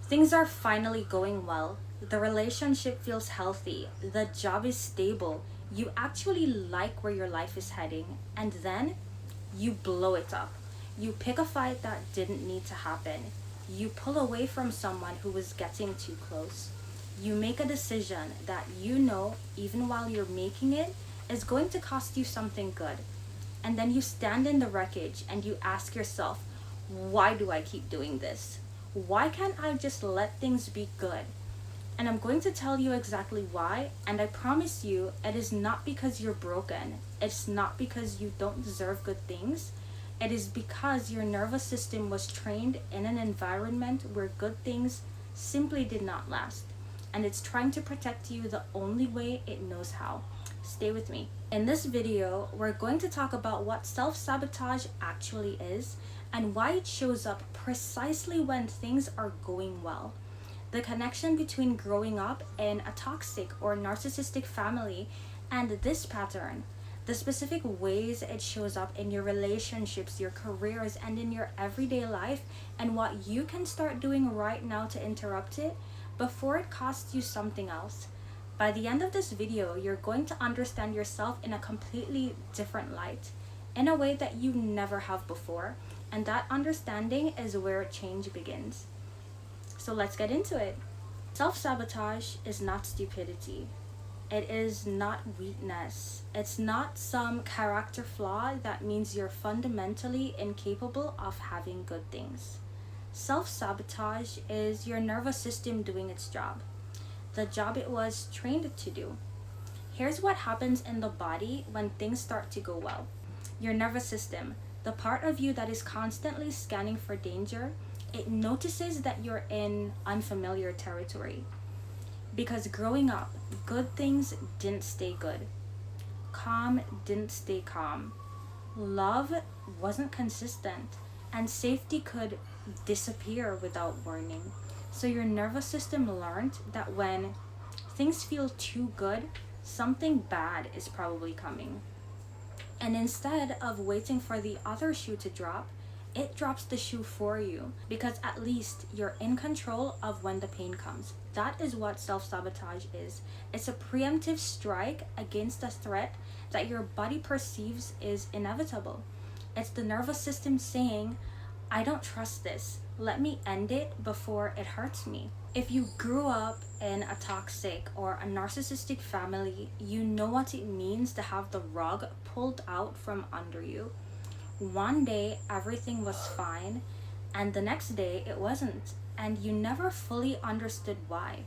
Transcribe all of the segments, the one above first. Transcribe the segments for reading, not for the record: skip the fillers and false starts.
Things are finally going well. The relationship feels healthy. The job is stable. You actually like where your life is heading. And then you blow it up. You pick a fight that didn't need to happen. You pull away from someone who was getting too close. You make a decision that you know, even while you're making it, is going to cost you something good. And then you stand in the wreckage and you ask yourself, why do I keep doing this? Why can't I just let things be good? And I'm going to tell you exactly why, and I promise you, it is not because you're broken. It's not because you don't deserve good things. It is because your nervous system was trained in an environment where good things simply did not last. And it's trying to protect you the only way it knows how. Stay with me. In this video, we're going to talk about what self-sabotage actually is and why it shows up precisely when things are going well. The connection between growing up in a toxic or narcissistic family and this pattern, the specific ways it shows up in your relationships, your careers, and in your everyday life, and what you can start doing right now to interrupt it before it costs you something else. By the end of this video, you're going to understand yourself in a completely different light, in a way that you never have before, and that understanding is where change begins. So let's get into it. Self-sabotage is not stupidity. It is not weakness. It's not some character flaw that means you're fundamentally incapable of having good things. Self-sabotage is your nervous system doing its job, the job it was trained to do. Here's what happens in the body when things start to go well. Your nervous system, the part of you that is constantly scanning for danger, it notices that you're in unfamiliar territory. Because growing up, good things didn't stay good. Calm didn't stay calm. Love wasn't consistent. And safety could disappear without warning. So your nervous system learned that when things feel too good, something bad is probably coming. And instead of waiting for the other shoe to drop, it drops the shoe for you, because at least you're in control of when the pain comes. That is what self-sabotage is. It's a preemptive strike against a threat that your body perceives is inevitable. It's the nervous system saying, I don't trust this. Let me end it before it hurts me. If you grew up in a toxic or a narcissistic family, you know what it means to have the rug pulled out from under you. One day everything was fine, and the next day it wasn't, and you never fully understood why.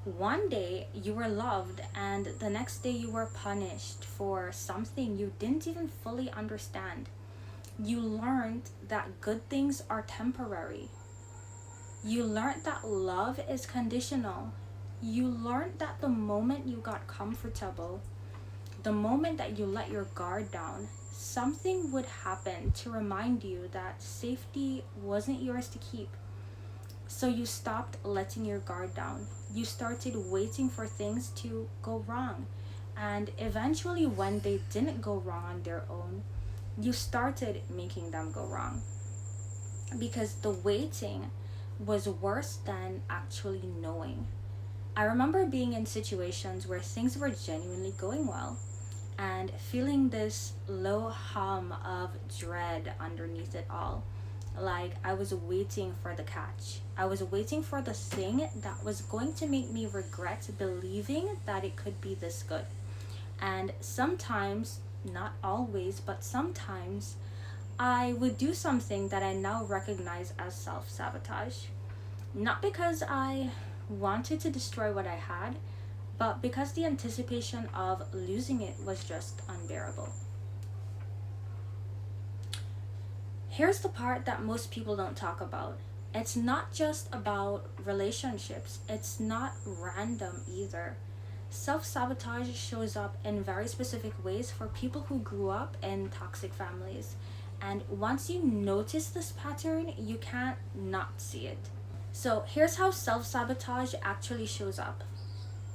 One day you were loved, and the next day you were punished for something you didn't even fully understand. You learned that good things are temporary. You learned that love is conditional. You learned that the moment you got comfortable, the moment that you let your guard down, something would happen to remind you that safety wasn't yours to keep. So you stopped letting your guard down. You started waiting for things to go wrong. And eventually, when they didn't go wrong on their own, you started making them go wrong. Because the waiting was worse than actually knowing. I remember being in situations where things were genuinely going well, and feeling this low hum of dread underneath it all. Like I was waiting for the catch. I was waiting for the thing that was going to make me regret believing that it could be this good. And sometimes, not always, but sometimes, I would do something that I now recognize as self-sabotage. Not because I wanted to destroy what I had, but because the anticipation of losing it was just unbearable. Here's the part that most people don't talk about. It's not just about relationships. It's not random either. Self-sabotage shows up in very specific ways for people who grew up in toxic families. And once you notice this pattern, you can't not see it. So here's how self-sabotage actually shows up.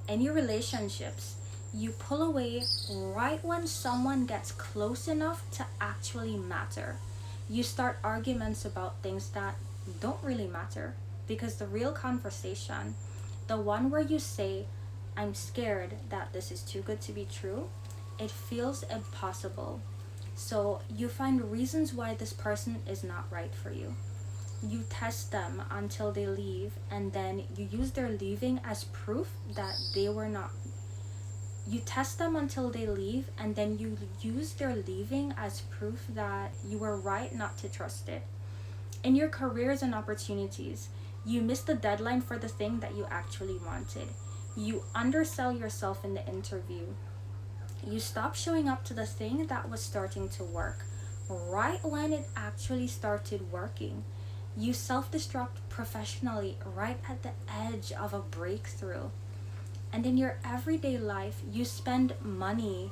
In your relationships, you pull away right when someone gets close enough to actually matter. You start arguments about things that don't really matter. because the real conversation, the one where you say, I'm scared that this is too good to be true, it feels impossible. So you find reasons why this person is not right for you. You test them until they leave, and then you use their leaving as proof that they were not. You test them until they leave, and then you use their leaving as proof that you were right not to trust it. In your careers and opportunities, you missed the deadline for the thing that you actually wanted. You undersell yourself in the interview. You stop showing up to the thing that was starting to work right when it actually started working. You self-destruct professionally right at the edge of a breakthrough. And in your everyday life, you spend money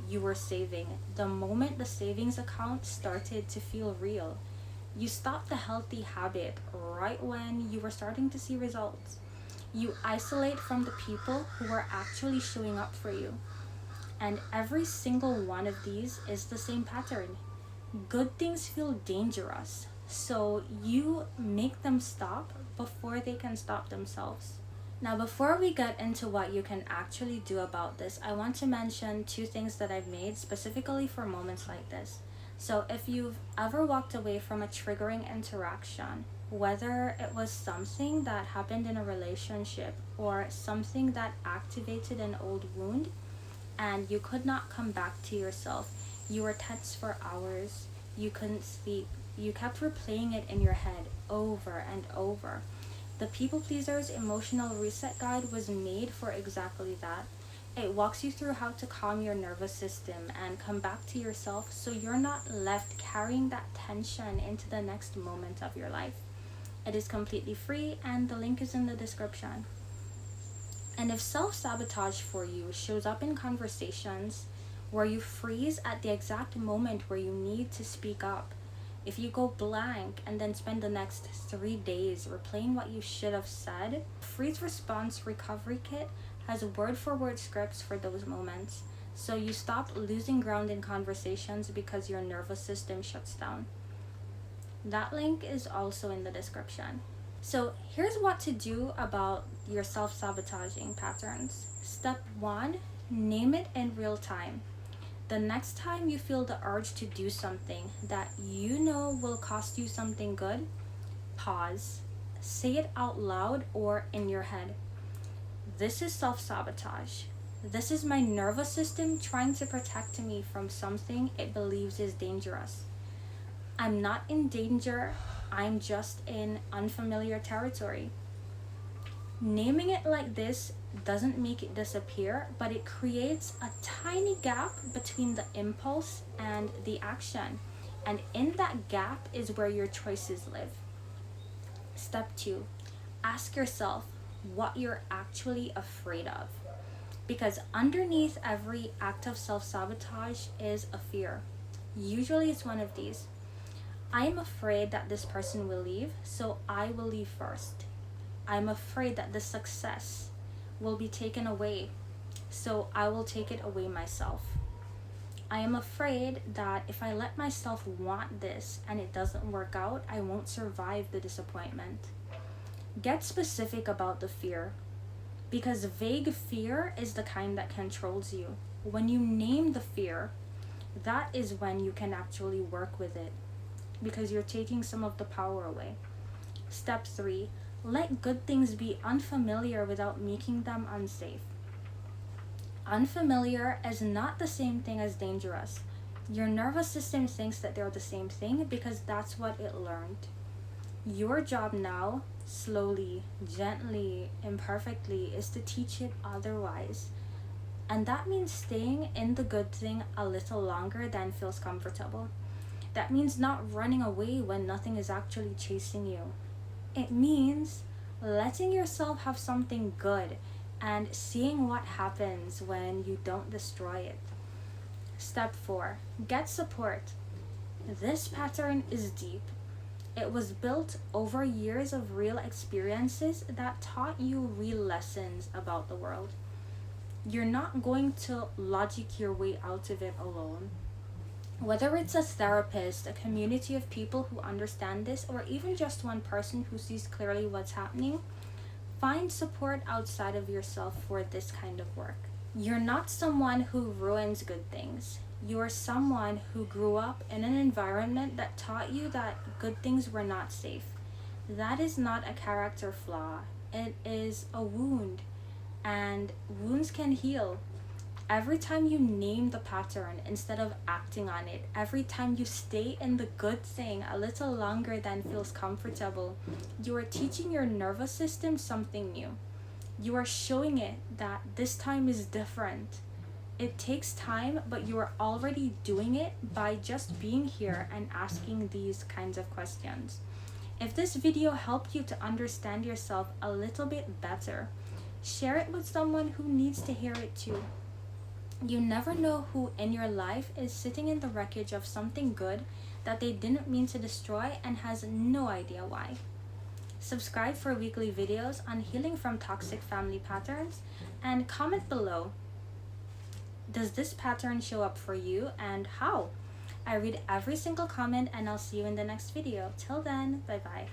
you were saving the moment the savings account started to feel real. You stop the healthy habit right when you were starting to see results. You isolate from the people who are actually showing up for you. And every single one of these is the same pattern. Good things feel dangerous, so you make them stop before they can stop themselves. Now, before we get into what you can actually do about this, I want to mention 2 things that I've made specifically for moments like this. So if you've ever walked away from a triggering interaction, whether it was something that happened in a relationship or something that activated an old wound, and you could not come back to yourself, you were tense for hours, you couldn't sleep, you kept replaying it in your head over and over. The People Pleaser's Emotional Reset Guide was made for exactly that. It walks you through how to calm your nervous system and come back to yourself so you're not left carrying that tension into the next moment of your life. It is completely free, and the link is in the description. And if self-sabotage for you shows up in conversations where you freeze at the exact moment where you need to speak up, if you go blank and then spend the next 3 days replaying what you should have said, Freeze Response Recovery Kit has word-for-word scripts for those moments, so you stop losing ground in conversations because your nervous system shuts down. That link is also in the description. So here's what to do about your self-sabotaging patterns. Step 1, name it in real time. The next time you feel the urge to do something that you know will cost you something good, pause, say it out loud or in your head. This is self-sabotage. This is my nervous system trying to protect me from something it believes is dangerous. I'm not in danger, I'm just in unfamiliar territory. Naming it like this doesn't make it disappear, but it creates a tiny gap between the impulse and the action. And in that gap is where your choices live. Step 2, ask yourself what you're actually afraid of. Because underneath every act of self-sabotage is a fear. Usually it's one of these. I'm afraid that this person will leave, so I will leave first. I'm afraid that the success will be taken away, so I will take it away myself. I am afraid that if I let myself want this and it doesn't work out, I won't survive the disappointment. Get specific about the fear, because vague fear is the kind that controls you. When you name the fear, that is when you can actually work with it, because you're taking some of the power away. Step 3, let good things be unfamiliar without making them unsafe. Unfamiliar is not the same thing as dangerous. Your nervous system thinks that they're the same thing because that's what it learned. Your job now, slowly, gently, imperfectly, is to teach it otherwise. And that means staying in the good thing a little longer than feels comfortable. That means not running away when nothing is actually chasing you. It means letting yourself have something good and seeing what happens when you don't destroy it. Step 4, get support. This pattern is deep. It was built over years of real experiences that taught you real lessons about the world. You're not going to logic your way out of it alone. Whether it's a therapist, a community of people who understand this, or even just one person who sees clearly what's happening, find support outside of yourself for this kind of work. You're not someone who ruins good things. You are someone who grew up in an environment that taught you that good things were not safe. That is not a character flaw, it is a wound, and wounds can heal. Every time you name the pattern instead of acting on it, every time you stay in the good thing a little longer than feels comfortable, you are teaching your nervous system something new. You are showing it that this time is different. It takes time, but you are already doing it by just being here and asking these kinds of questions. If this video helped you to understand yourself a little bit better, share it with someone who needs to hear it too. You never know who in your life is sitting in the wreckage of something good that they didn't mean to destroy and has no idea why. Subscribe for weekly videos on healing from toxic family patterns, and comment below. Does this pattern show up for you, and how? I read every single comment, and I'll see you in the next video. Till then, bye bye.